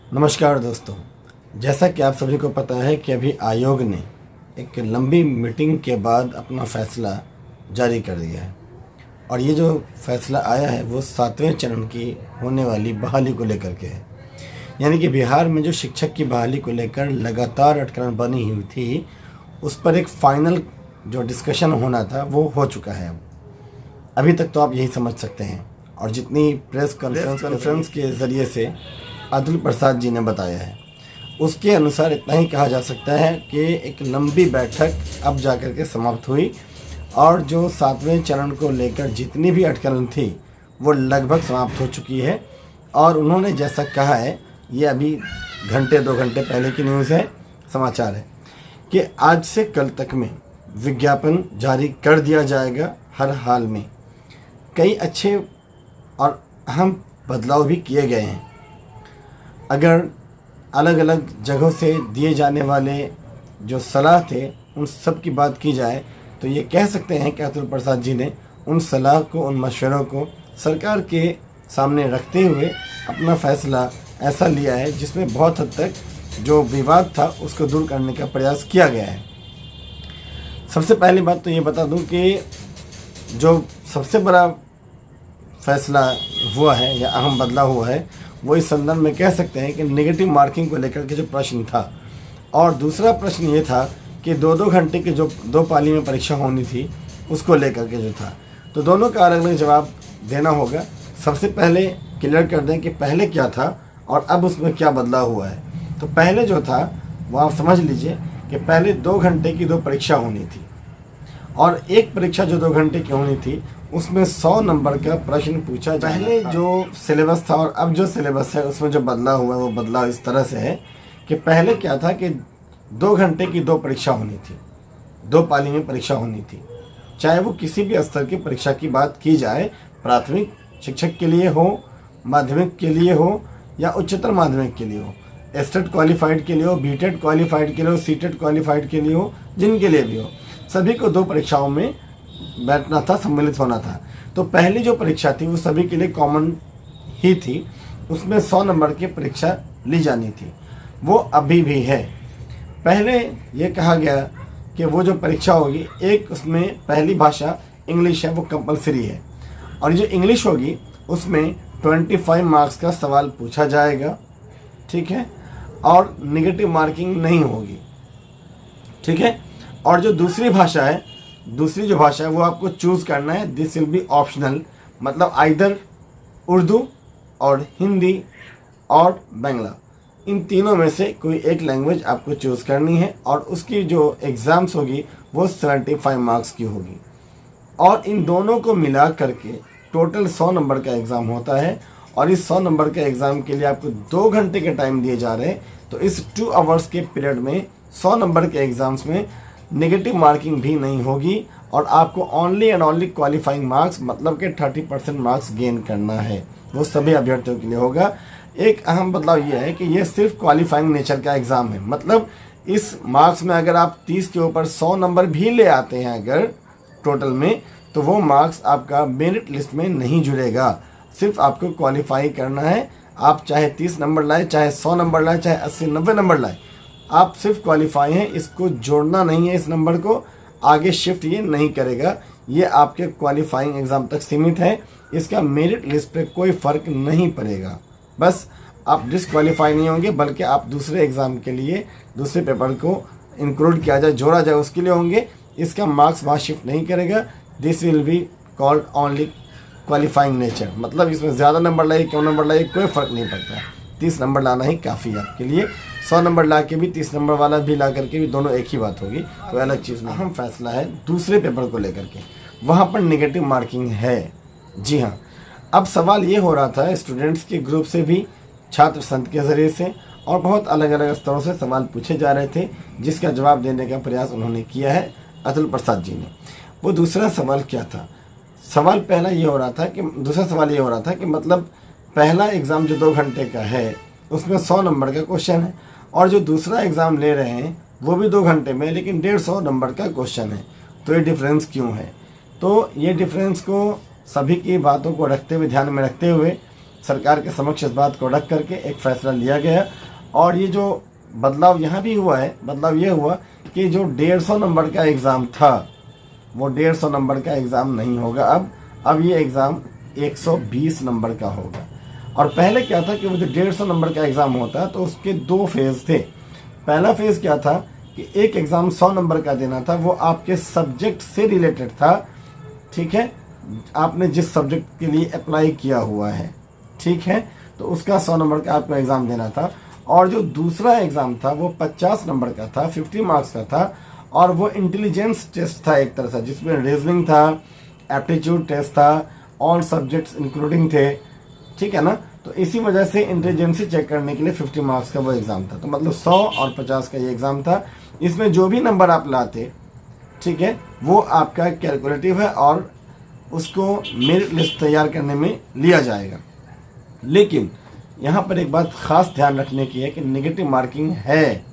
नमस्कार दोस्तों, जैसा कि आप सभी को पता है कि अभी आयोग ने एक लंबी मीटिंग के बाद अपना फैसला जारी कर दिया है। और ये जो फैसला आया है वो 7वें चरण की होने वाली बहाली को लेकर के है। यानी कि बिहार में जो शिक्षक की बहाली को लेकर लगातार अटकलें बनी हुई थी, उस पर एक फाइनल जो डिस्कशन होना था वो हो चुका है। अभी तक तो आप यही समझ सकते हैं। और जितनी प्रेस कॉन्फ्रेंस के ज़रिए से अतुल प्रसाद जी ने बताया है, उसके अनुसार इतना ही कहा जा सकता है कि एक लंबी बैठक अब जाकर के समाप्त हुई और जो 7वें चरण को लेकर जितनी भी अटकलें थी वो लगभग समाप्त हो चुकी है। और उन्होंने जैसा कहा है, ये अभी घंटे 2 घंटे पहले की न्यूज़ है, समाचार है, कि आज से कल तक में विज्ञापन जारी कर दिया जाएगा। हर हाल में कई अच्छे और अहम बदलाव भी किए गए हैं। अगर अलग अलग जगहों से दिए जाने वाले जो सलाह थे उन सब की बात की जाए तो ये कह सकते हैं कि अतुल प्रसाद जी ने उन सलाह को, उन मशवरों को सरकार के सामने रखते हुए अपना फ़ैसला ऐसा लिया है जिसमें बहुत हद तक जो विवाद था उसको दूर करने का प्रयास किया गया है। सबसे पहली बात तो ये बता दूं कि जो सबसे बड़ा फैसला हुआ है या अहम बदलाव हुआ है वो इस संदर्भ में कह सकते हैं कि नेगेटिव मार्किंग को लेकर के जो प्रश्न था, और दूसरा प्रश्न ये था कि 2-2 घंटे की जो 2 पाली में परीक्षा होनी थी उसको लेकर के जो था, तो दोनों का अलग अलग जवाब देना होगा। सबसे पहले क्लियर कर दें कि पहले क्या था और अब उसमें क्या बदलाव हुआ है। तो पहले जो था वो आप समझ लीजिए कि पहले 2 घंटे की 2 परीक्षा होनी थी और एक परीक्षा जो 2 घंटे की होनी थी उसमें 100 नंबर का प्रश्न पूछा जाए। पहले जो सिलेबस था और अब जो सिलेबस है उसमें जो बदलाव हुआ है वो बदलाव इस तरह से है कि पहले क्या था कि 2 घंटे की 2 परीक्षा होनी थी, 2 पाली में परीक्षा होनी थी, चाहे वो किसी भी स्तर की परीक्षा की बात की जाए, प्राथमिक शिक्षक के लिए हो, माध्यमिक के लिए हो या उच्चतर माध्यमिक के लिए हो, एस्टेट क्वालिफाइड के लिए हो, बीटेड क्वालिफाइड के लिए हो, सीटेड क्वालिफाइड के लिए हो, जिनके लिए भी हो, सभी को 2 परीक्षाओं में बैठना था, सम्मिलित होना था। तो पहली जो परीक्षा थी वो सभी के लिए कॉमन ही थी, उसमें 100 नंबर की परीक्षा ली जानी थी, वो अभी भी है। पहले ये कहा गया कि वो जो परीक्षा होगी, एक उसमें पहली भाषा इंग्लिश है, वो कंपलसरी है, और जो इंग्लिश होगी उसमें 25 मार्क्स का सवाल पूछा जाएगा, ठीक है, और निगेटिव मार्किंग नहीं होगी, ठीक है। और जो दूसरी जो भाषा है वो आपको चूज़ करना है, दिस विल बी ऑप्शनल, मतलब आइदर उर्दू और हिंदी और बांग्ला, इन तीनों में से कोई एक लैंग्वेज आपको चूज़ करनी है और उसकी जो एग्ज़ाम्स होगी वो 75 मार्क्स की होगी। और इन दोनों को मिला करके टोटल 100 नंबर का एग्ज़ाम होता है और इस 100 नंबर के एग्ज़ाम के लिए आपको 2 घंटे के टाइम दिए जा रहे हैं। तो इस 2 आवर्स के पीरियड में 100 नंबर के एग्ज़ाम्स में नेगेटिव मार्किंग भी नहीं होगी और आपको only and only qualifying marks, मतलब कि 30% मार्क्स गेन करना है, वो सभी अभ्यर्थियों के लिए होगा। एक अहम बदलाव ये है कि ये सिर्फ क्वालिफाइंग नेचर का एग्ज़ाम है, मतलब इस मार्क्स में अगर आप 30 के ऊपर 100 नंबर भी ले आते हैं अगर टोटल में, तो वो मार्क्स आपका मेरिट लिस्ट में नहीं जुड़ेगा। सिर्फ आपको क्वालिफाई करना है, आप चाहे 30 नंबर लाए, चाहे 100 नंबर लाए, चाहे 80-90 नंबर लाए, आप सिर्फ क्वालिफाई हैं, इसको जोड़ना नहीं है, इस नंबर को आगे शिफ्ट ये नहीं करेगा, ये आपके क्वालिफाइंग एग्ज़ाम तक सीमित है, इसका मेरिट लिस्ट पे कोई फ़र्क नहीं पड़ेगा। बस आप डिसक्वालीफाई नहीं होंगे, बल्कि आप दूसरे एग्ज़ाम के लिए दूसरे पेपर को इंक्लूड किया जाए, जोड़ा जाए, उसके लिए होंगे, इसका मार्क्स वहाँ शिफ्ट नहीं करेगा। This will be called only qualifying nature, मतलब इसमें ज़्यादा नंबर लाइए, कम नंबर लाइए, कोई फ़र्क नहीं पड़ता, 30 नंबर लाना ही काफ़ी है आपके लिए। 100 नंबर ला के भी 30 नंबर वाला भी ला करके भी दोनों एक ही बात होगी, कोई अलग चीज़ नहीं। अहम फैसला है दूसरे पेपर को लेकर के, वहाँ पर नेगेटिव मार्किंग है। जी हाँ, अब सवाल ये हो रहा था स्टूडेंट्स के ग्रुप से भी, छात्र संघ के ज़रिए से, और बहुत अलग अलग स्तरों से सवाल पूछे जा रहे थे, जिसका जवाब देने का प्रयास उन्होंने किया है अतुल प्रसाद जी ने। वो दूसरा सवाल क्या था? सवाल पहला ये हो रहा था कि, दूसरा सवाल ये हो रहा था कि मतलब पहला एग्ज़ाम जो 2 घंटे का है उसमें 100 नंबर का क्वेश्चन है, और जो दूसरा एग्ज़ाम ले रहे हैं वो भी 2 घंटे में, लेकिन 150 नंबर का क्वेश्चन है। तो ये डिफरेंस क्यों है? तो ये डिफरेंस को सभी की बातों को रखते हुए, ध्यान में रखते हुए सरकार के समक्ष इस बात को रख करके एक फैसला लिया गया। और ये जो बदलाव यहाँ भी हुआ है, बदलाव ये हुआ कि जो 150 नंबर का एग्ज़ाम था वो 150 नंबर का एग्ज़ाम नहीं होगा। अब ये एग्ज़ाम 120 नंबर का होगा। और पहले क्या था कि वो जो 150 नंबर का एग्ज़ाम होता तो उसके 2 फेज़ थे। पहला फेज़ क्या था कि एक एग्ज़ाम 100 नंबर का देना था, वो आपके सब्जेक्ट से रिलेटेड था, ठीक है, आपने जिस सब्जेक्ट के लिए अप्लाई किया हुआ है, ठीक है, तो उसका 100 नंबर का आपको एग्ज़ाम देना था। और जो दूसरा एग्ज़ाम था वो 50 नंबर का था, 50 मार्क्स का था, और वो इंटेलिजेंस टेस्ट था एक तरह से, जिसमें रीजनिंग था, एप्टीट्यूड टेस्ट था, ऑल सब्जेक्ट्स इंक्लूडिंग थे, ठीक है ना। तो इसी वजह से इंटेलिजेंसी चेक करने के लिए 50 मार्क्स का वो एग्ज़ाम था। तो मतलब 100 और 50 का ये एग्ज़ाम था। इसमें जो भी नंबर आप लाते, ठीक है, वो आपका कैलकुलेटिव है और उसको मेरिट लिस्ट तैयार करने में लिया जाएगा। लेकिन यहाँ पर एक बात ख़ास ध्यान रखने की है कि नेगेटिव मार्किंग है,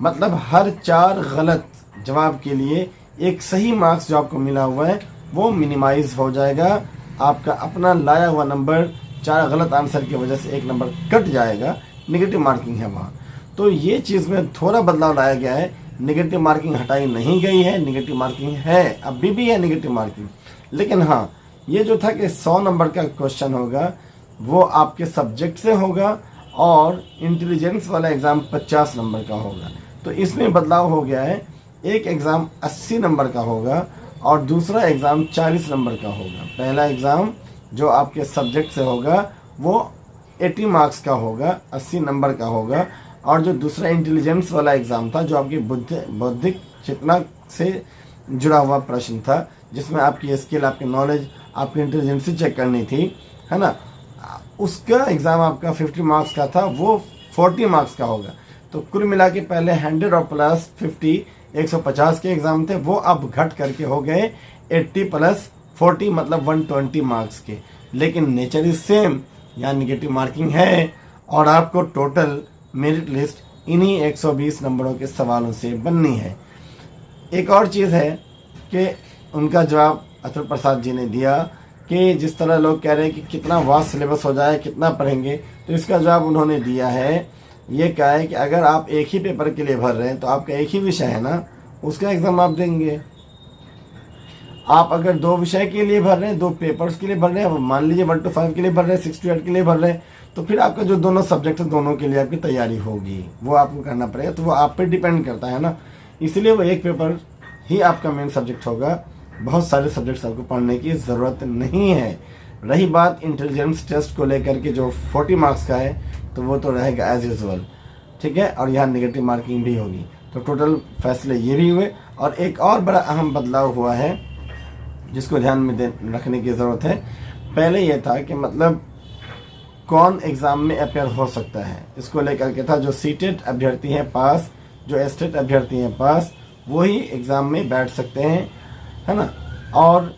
मतलब हर 4 गलत जवाब के लिए एक सही मार्क्स जो आपको मिला हुआ है वो मिनिमाइज हो जाएगा। आपका अपना लाया हुआ नंबर 4 गलत आंसर की वजह से 1 नंबर कट जाएगा, नेगेटिव मार्किंग है वहाँ। तो ये चीज़ में थोड़ा बदलाव लाया गया है। नेगेटिव मार्किंग हटाई नहीं गई है, नेगेटिव मार्किंग है, अभी भी है नेगेटिव मार्किंग। लेकिन हाँ, ये जो था कि 100 नंबर का क्वेश्चन होगा वो आपके सब्जेक्ट से होगा और इंटेलिजेंस वाला एग्ज़ाम 50 नंबर का होगा। तो इसमें बदलाव हो गया है, एक एग्ज़ाम 80 नंबर का होगा और दूसरा एग्ज़ाम 40 नंबर का होगा। पहला एग्ज़ाम जो आपके सब्जेक्ट से होगा वो 80 मार्क्स का होगा, 80 नंबर का होगा, और जो दूसरा इंटेलिजेंस वाला एग्ज़ाम था जो आपकी बौद्धिक चेतना से जुड़ा हुआ प्रश्न था, जिसमें आपकी स्किल, आपकी नॉलेज, आपकी इंटेलिजेंसी चेक करनी थी, है ना, उसका एग्ज़ाम आपका 50 मार्क्स का था, वो 40 मार्क्स का होगा। तो कुल मिला के पहले 100 और प्लस 50 150 के एग्ज़ाम थे, वो अब घट करके हो गए 80 प्लस 40 मतलब 120 मार्क्स के। लेकिन नेचर इज सेम, यहाँ निगेटिव मार्किंग है और आपको टोटल मेरिट लिस्ट इन्हीं 120 नंबरों के सवालों से बननी है। एक और चीज़ है कि उनका जवाब अतुल प्रसाद जी ने दिया कि जिस तरह लोग कह रहे हैं कि कितना वास्ट सिलेबस हो जाए, कितना पढ़ेंगे, तो इसका जवाब उन्होंने दिया है। ये क्या है कि अगर आप एक ही पेपर के लिए भर रहे हैं तो आपका एक ही विषय है ना, उसका एग्ज़ाम आप देंगे। आप अगर 2 विषय के लिए भर रहे हैं, 2 पेपर्स के लिए भर रहे हैं, मान लीजिए 1 to 5 के लिए भर रहे हैं, 6 to 8 के लिए भर रहे हैं, तो फिर आपका जो दोनों सब्जेक्ट है दोनों के लिए आपकी तैयारी होगी, वो आपको करना पड़ेगा। तो वो आप पे डिपेंड करता है ना, इसलिए वो एक पेपर ही आपका मेन सब्जेक्ट होगा, बहुत सारे सब्जेक्ट्स आपको पढ़ने की ज़रूरत नहीं है। रही बात इंटेलिजेंस टेस्ट को लेकर के जो 40 मार्क्स का है, तो वो तो रहेगा एज यूजुअल, ठीक है, और यहाँ नेगेटिव मार्किंग भी होगी। तो टोटल फैसले ये भी हुए। और एक और बड़ा अहम बदलाव हुआ है जिसको ध्यान में रखने की ज़रूरत है। पहले ये था कि मतलब कौन एग्ज़ाम में अपेयर हो सकता है, इसको लेकर के था जो सीटेट अभ्यर्थी हैं पास, जो एस्टेट अभ्यर्थी हैं पास, वही एग्ज़ाम में बैठ सकते हैं, है ना, और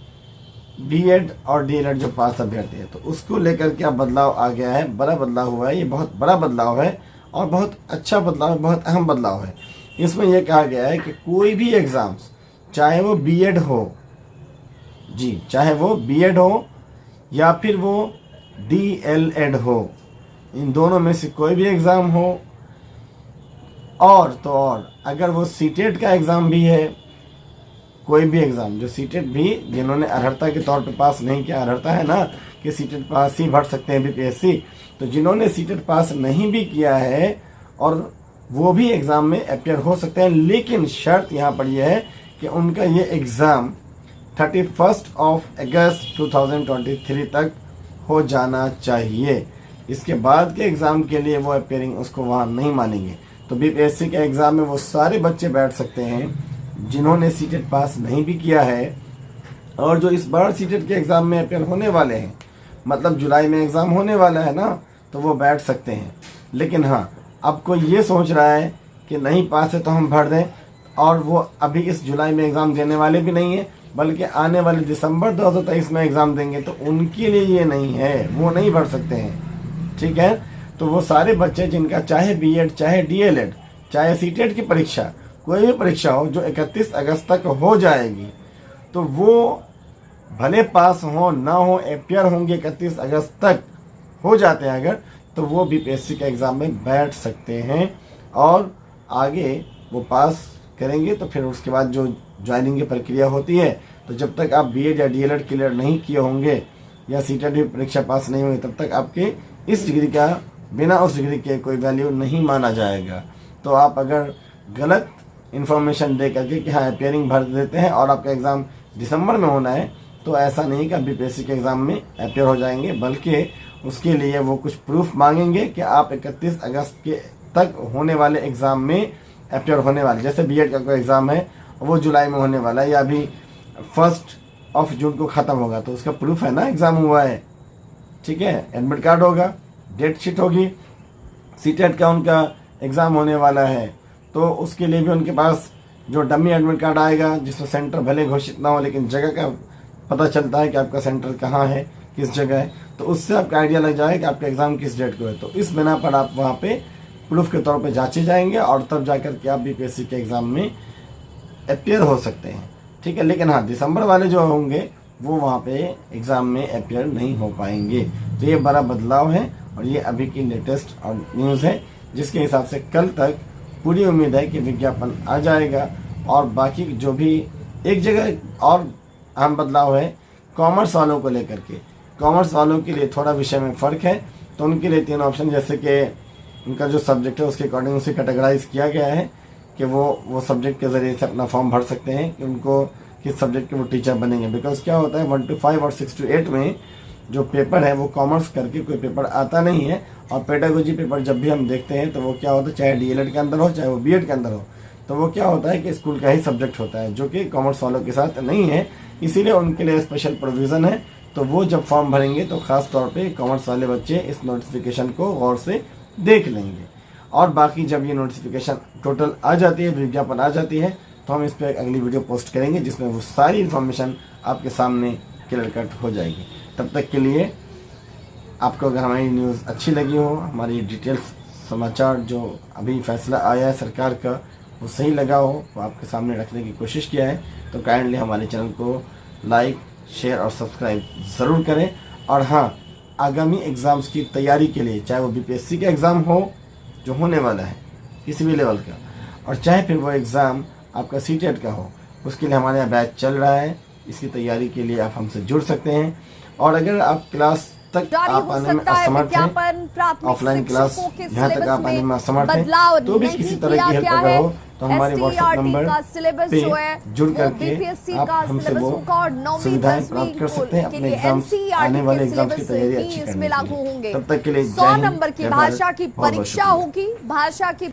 बीएड और डीएलएड जो पास अभ्यर्थी है, तो उसको लेकर के अब बदलाव आ गया है, बड़ा बदलाव हुआ है। ये बहुत बड़ा बदलाव है और बहुत अच्छा बदलाव है, बहुत अहम बदलाव है। इसमें यह कहा गया है कि कोई भी एग्ज़ाम्स, चाहे वो बीएड हो, जी, चाहे वो बीएड हो या फिर वो डीएलएड हो, इन दोनों में से कोई भी एग्ज़ाम हो, और तो और अगर वो सीटेट का एग्ज़ाम भी है, कोई भी एग्ज़ाम जो सीटेट भी जिन्होंने अर्हता के तौर पे पास नहीं किया, अर्हता है ना कि सीटेट पास ही भर सकते हैं बीपीएससी, तो जिन्होंने सीटेट पास नहीं भी किया है और वो भी एग्ज़ाम में अपेयर हो सकते हैं। लेकिन शर्त यहाँ पर यह है कि उनका ये एग्ज़ाम 31 अगस्त 2023 तक हो जाना चाहिए। इसके बाद के एग्ज़ाम के लिए वो अपेयरिंग उसको वहाँ नहीं मानेंगे। तो बीपीएससी के एग्ज़ाम में वो सारे बच्चे बैठ सकते हैं जिन्होंने सीटेट पास नहीं भी किया है और जो इस बार सीटेट के एग्ज़ाम में अपेयर होने वाले हैं, मतलब जुलाई में एग्ज़ाम होने वाला है ना, तो वो बैठ सकते हैं। लेकिन हाँ, अब कोई ये सोच रहा है कि नहीं पास है तो हम भर दें, और वो अभी इस जुलाई में एग्ज़ाम देने वाले भी नहीं है, बल्कि आने वाले दिसंबर 2023 में एग्ज़ाम देंगे, तो उनके लिए ये नहीं है, वो नहीं भर सकते हैं, ठीक है। तो वो सारे बच्चे जिनका चाहे बीएड, चाहे डीएलएड, चाहे सीटेट की परीक्षा, कोई भी परीक्षा हो जो 31 अगस्त तक हो जाएगी, तो वो भले पास हो ना हो, अपेयर होंगे 31 अगस्त तक, हो जाते हैं अगर, तो वो बीपीएससी के एग्ज़ाम में बैठ सकते हैं और आगे वो पास करेंगे। तो फिर उसके बाद जो ज्वाइनिंग की प्रक्रिया होती है, तो जब तक आप बीएड या डीएलएड क्लियर नहीं किए होंगे या सीटेट की परीक्षा पास नहीं होगी, तब तक आपके इस डिग्री का बिना उस डिग्री के कोई वैल्यू नहीं माना जाएगा। तो आप अगर गलत इन्फॉर्मेशन दे करके कि हाँ अपियरिंग भर देते हैं और आपका एग्ज़ाम दिसंबर में होना है, तो ऐसा नहीं कि आप बीपीएससी के एग्ज़ाम में अपियर हो जाएंगे, बल्कि उसके लिए वो कुछ प्रूफ मांगेंगे कि आप 31 अगस्त के तक होने वाले एग्ज़ाम में अपियर होने वाले। जैसे बीएड का कोई एग्ज़ाम है वो जुलाई में होने वाला है या अभी 1 जून को ख़त्म होगा, तो उसका प्रूफ है ना एग्ज़ाम हुआ है, ठीक है। एडमिट कार्ड होगा, डेट शीट होगी, सीटेट का उनका एग्ज़ाम होने वाला है, तो उसके लिए भी उनके पास जो डमी एडमिट कार्ड आएगा जिसमें सेंटर भले घोषित ना हो लेकिन जगह का पता चलता है कि आपका सेंटर कहाँ है, किस जगह है, तो उससे आपका आइडिया लग जाएगा कि आपका एग्ज़ाम किस डेट को है। तो इस बिना पर आप वहाँ पे प्रूफ के तौर पे जांचे जाएंगे और तब जाकर के आप बीपीएससी के एग्ज़ाम में अपियर हो सकते हैं, ठीक है। लेकिन हाँ, दिसंबर वाले जो होंगे वो वहाँ पे एग्ज़ाम में अपियर नहीं हो पाएंगे। तो ये बड़ा बदलाव है और ये अभी की लेटेस्ट और न्यूज़ है, जिसके हिसाब से कल तक पूरी उम्मीद है कि विज्ञापन आ जाएगा। और बाकी जो भी एक जगह और अहम बदलाव है कॉमर्स वालों को लेकर के। कॉमर्स वालों के लिए थोड़ा विषय में फ़र्क है, तो उनके लिए 3 ऑप्शन, जैसे कि उनका जो सब्जेक्ट है उसके अकॉर्डिंग उसे कैटेगराइज किया गया है कि वो सब्जेक्ट के ज़रिए से अपना फॉर्म भर सकते हैं कि उनको किस सब्जेक्ट के वो टीचर बनेंगे। बिकॉज क्या होता है 1 to 5 और 6 to 8 में जो पेपर है वो कॉमर्स करके कोई पेपर आता नहीं है, और पेडागोजी पेपर जब भी हम देखते हैं तो वो क्या होता है, चाहे डीएलएड के अंदर हो चाहे वो बीएड के अंदर हो, तो वो क्या होता है कि स्कूल का ही सब्जेक्ट होता है, जो कि कॉमर्स वालों के साथ नहीं है। इसीलिए उनके लिए स्पेशल प्रोविज़न है। तो वो जब फॉर्म भरेंगे तो ख़ास तौर पे कॉमर्स वाले बच्चे इस नोटिफिकेशन को गौर से देख लेंगे। और बाकी जब ये नोटिफिकेशन टोटल आ जाती है, विज्ञापन आ जाती है, तो हम इस पर अगली वीडियो पोस्ट करेंगे जिसमें वो सारी इन्फॉर्मेशन आपके सामने क्लियर कट हो जाएगी। तब तक के लिए आपको अगर हमारी न्यूज़ अच्छी लगी हो, हमारी डिटेल्स समाचार जो अभी फैसला आया है सरकार का वो सही लगा हो, वो आपके सामने रखने की कोशिश किया है, तो काइंडली हमारे चैनल को लाइक, शेयर और सब्सक्राइब ज़रूर करें। और हाँ, आगामी एग्ज़ाम्स की तैयारी के लिए, चाहे वो बीपीएससी का एग्ज़ाम हो जो होने वाला है किसी भी लेवल का, और चाहे फिर वो एग्ज़ाम आपका सीटेट का हो, उसके लिए हमारे यहाँ बैच चल रहा है। इसकी तैयारी के लिए आप हमसे जुड़ सकते हैं। और अगर आप क्लास तक आप आने में असमर्थ हैं, ऑफलाइन क्लास यहाँ तक आप आने में असमर्थ हैं, तो भी किसी तरह की हेल्प अगर हो तो हमारे व्हाट्सएप नंबर पे जुड़ करके आप हमसे वो सुविधाएं प्राप्त कर सकते हैं अपने एग्जाम्स, आने वाले एग्जाम्स की तैयारी अच्छी करने के लिए। तब तक के लिए 100 नंबर की भाषा की परीक्षा होगी, भाषा की